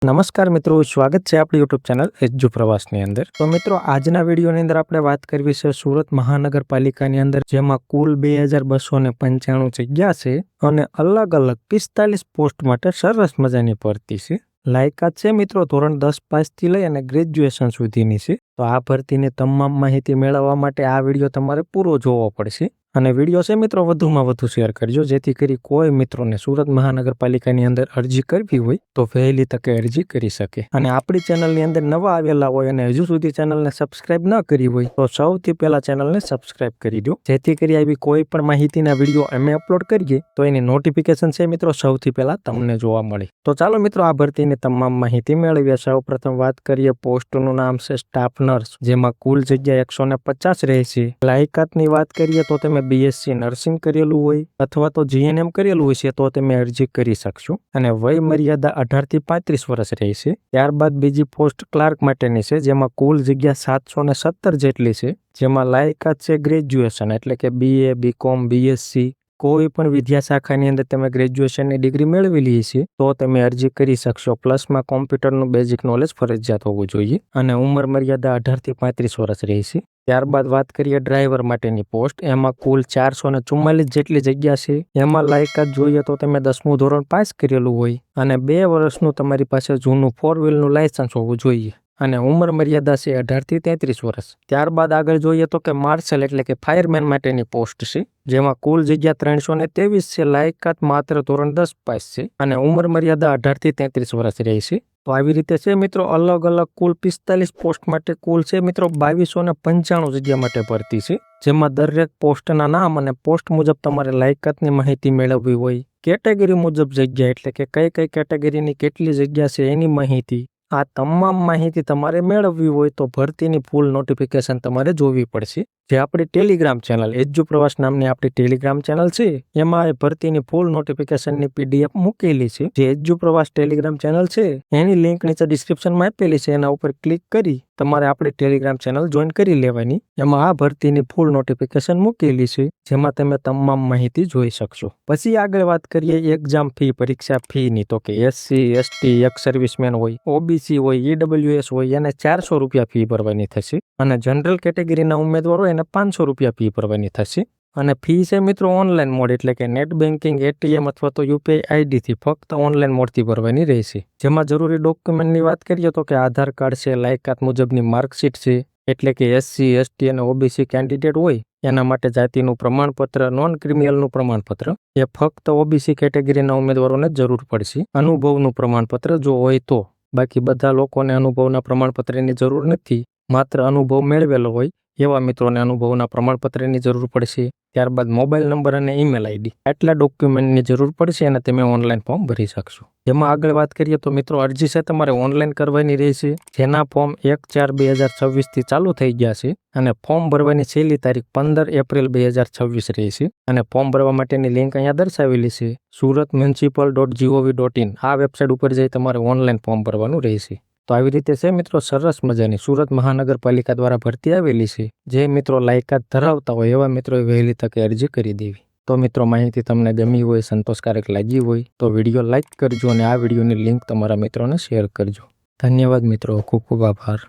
નમસ્કાર મિત્રો, સ્વાગત છે આપણી યુટ્યુબ ચેનલ એજ્યુ પ્રવાસની અંદર। તો મિત્રો, આજના વિડીયોની અંદર આપણે વાત કરવી છે સુરત મહાનગરપાલિકાની અંદર, જેમાં કુલ 2295 જગ્યા છે અને અલગ અલગ 45 પોસ્ટ માટે સરસ મજાની ભરતી છે। લાયકાત છે મિત્રો ધોરણ 10 પાસથી લઈ અને ગ્રેજ્યુએશન સુધીની છે। તો આ ભરતીની તમામ માહિતી મેળવવા માટે આ વિડીયો તમારે પૂરો જોવો પડશે અને વિડીયો છે મિત્રો વધુમાં વધુ શેર કરજો, જેથી કરી કોઈ મિત્રોને સુરત મહાનગરપાલિકાની અંદર અરજી કરવી હોય તો વહેલી તકે અરજી કરી શકે। અને આપણી ચેનલની અંદર નવા આવેલા હોય અને હજુ સુધી ચેનલને સબસ્ક્રાઇબ ન કરી હોય તો સૌથી પહેલા ચેનલને સબસ્ક્રાઇબ કરી દો, જેથી કરી આવી કોઈ પણ માહિતીના વિડીયો અમે અપલોડ કરીએ તો એની નોટિફિકેશન છે મિત્રો સૌથી પહેલા તમને જોવા મળે। તો ચાલો મિત્રો આ ભરતીની તમામ માહિતી મેળવીએ। સૌપ્રથમ વાત કરીએ પોસ્ટનું નામ છે સ્ટાફ નર્સ, જેમાં કુલ જગ્યા 150 રહેશે। લાયકાતની વાત કરીએ તો તમે બીએસસી નર્સિંગ કરેલું હોય અથવા તો જીએનએમ કરેલું હોય છે તો તમે અરજી કરી શકશો અને વય મર્યાદા 18 થી 35 વર્ષ રહેશે। ત્યારબાદ બીજી પોસ્ટ ક્લાર્ક માટેની છે, જેમાં કુલ જગ્યા 717 જેટલી છે, જેમાં લાયકાત છે ગ્રેજ્યુએશન એટલે કે બીએ, બીકોમ, બીએસસી કોઈ પણ વિદ્યા શાખાની અંદર તમે ગ્રેજ્યુએશનની ડિગ્રી મેળવેલી છે તો તમે અરજી કરી શકશો। પ્લસમાં કોમ્પ્યુટરનું બેઝિક નોલેજ ફરજિયાત હોવું જોઈએ અને ઉંમર મર્યાદા 18 થી 35 વર્ષ રહેશે। ત્યારબાદ વાત કરીએ ડ્રાઈવર માટેની પોસ્ટ, એમાં કુલ 444 જેટલી જગ્યા છે। એમાં લાયકાત જોઈએ તો તમે 10મું ધોરણ પાસ કરેલું હોય અને 2 વર્ષનું તમારી પાસે જૂનું 4 વ્હીલનું લાયસન્સ હોવું જોઈએ અને ઉંમર મર્યાદા છે 18 થી 33 વર્ષ। ત્યારબાદ આગળ જોઈએ તો કે માર્શલ એટલે કે ફાયરમેન માટેની પોસ્ટ છે, જેમાં કુલ જગ્યા 323 છે। લાયકાત માત્ર ધોરણ 10 પાસ છે અને ઉંમર મર્યાદા 18 થી 33 વર્ષ રહેશે। તો આવી રીતે છે મિત્રો અલગ અલગ કુલ 45 પોસ્ટ માટે કુલ છે મિત્રો 2295 જગ્યા માટે ભરતી છે, જેમાં દરેક પોસ્ટના નામ અને પોસ્ટ મુજબ તમારે લાયકાતની માહિતી મેળવવી હોય, કેટેગરી મુજબ જગ્યા એટલે કે કઈ કઈ કેટેગરીની કેટલી જગ્યા છે એની માહિતી, આ તમામ માહિતી તમારે મેળવવી હોય તો ભરતીની ફૂલ નોટિફિકેશન તમારે જોવી પડશે। જે આપણી ટેલિગ્રામ ચેનલ એજ્યુ પ્રવાસ નામની આપણી ટેલિગ્રામ ચેનલ છે, એમાં એ ભરતીની ફૂલ નોટિફિકેશનની પીડીએફ મૂકેલી છે। જે એજ્યુ પ્રવાસ ટેલિગ્રામ ચેનલ છે એની લિંક નીચે ડિસ્ક્રિપ્શનમાં આપેલી છે, એના ઉપર ક્લિક કરી તમારે આપણી ટેલિગ્રામ ચેનલ જોઈન કરી લેવાની। એમાં આ ભરતીની ફૂલ નોટિફિકેશન મૂકેલી છે, જેમાં તમે તમામ માહિતી જોઈ શકશો। પછી આગળ વાત કરીએ એક્ઝામ ફી, પરીક્ષા ફીની, તો કે એસસી, એસટી, એક્સ સર્વિસમેન હોય, ઓબીસી હોય, ઈડબ્લ્યુએસ હોય એને 400 રૂપિયા ફી ભરવાની થશે અને જનરલ કેટેગરીના ઉમેદવારો એને 500 રૂપિયા ફી ભરવાની થશે। અને ફી છે મિત્રો ઓનલાઈન મોડ એટલે કે નેટ બેન્કિંગ, એટીએમ અથવા તો યુપીઆઈ આઈડીથી ફક્ત ઓનલાઈન મોડથી ભરવાની રહેશે। જેમાં જરૂરી ડોક્યુમેન્ટની વાત કરીએ તો કે આધાર કાર્ડ છે, લાયકાત મુજબની માર્કશીટ છે એટલે કે એસસી, એસટી અને ઓબીસી કેન્ડિડેટ હોય એના માટે જાતિનું પ્રમાણપત્ર, નોન ક્રિમિનલનું પ્રમાણપત્ર એ ફક્ત ઓબીસી કેટેગરીના ઉમેદવારોને જરૂર પડશે। અનુભવનું પ્રમાણપત્ર જો હોય તો, બાકી બધા લોકોને અનુભવના પ્રમાણપત્રની જરૂર નથી, માત્ર અનુભવ મેળવેલો હોય એવા મિત્રોને અનુભવના પ્રમાણપત્રની જરૂર પડશે। ત્યારબાદ મોબાઈલ નંબર અને ઈમેલ આઈડી આટલા ડોક્યુમેન્ટની જરૂર પડશે અને તમે ઓનલાઈન ફોર્મ ભરી શકશો। જેમાં આગળ વાત કરીએ તો મિત્રો અરજી છે તમારે ઓનલાઈન કરવાની રહેશે, જેના ફોર્મ 1/4/2026 થી ચાલુ થઈ ગયા છે અને ફોર્મ ભરવાની છેલ્લી તારીખ 15 એપ્રિલ 2026 રહેશે અને ફોર્મ ભરવા માટેની લિંક અહીંયા દર્શાવેલી છે suratmunicipal.gov.in। આ વેબસાઇટ ઉપર જઈ તમારે ઓનલાઈન ફોર્મ ભરવાનું રહેશે। તો આવી રીતે છે મિત્રો સરસ મજાની સુરત મહાનગરપાલિકા દ્વારા ભરતી આવેલી છે। જે મિત્રો લાયકાત ધરાવતા હોય એવા મિત્રોએ વહેલી તકે અરજી કરી દેવી। તો મિત્રો માહિતી તમને ગમી હોય, સંતોષકારક લાગી હોય તો વિડીયો લાઇક કરજો અને આ વિડીયોની લિંક તમારા મિત્રોને શેર કરજો। ધન્યવાદ મિત્રો, ખૂબ ખૂબ આભાર।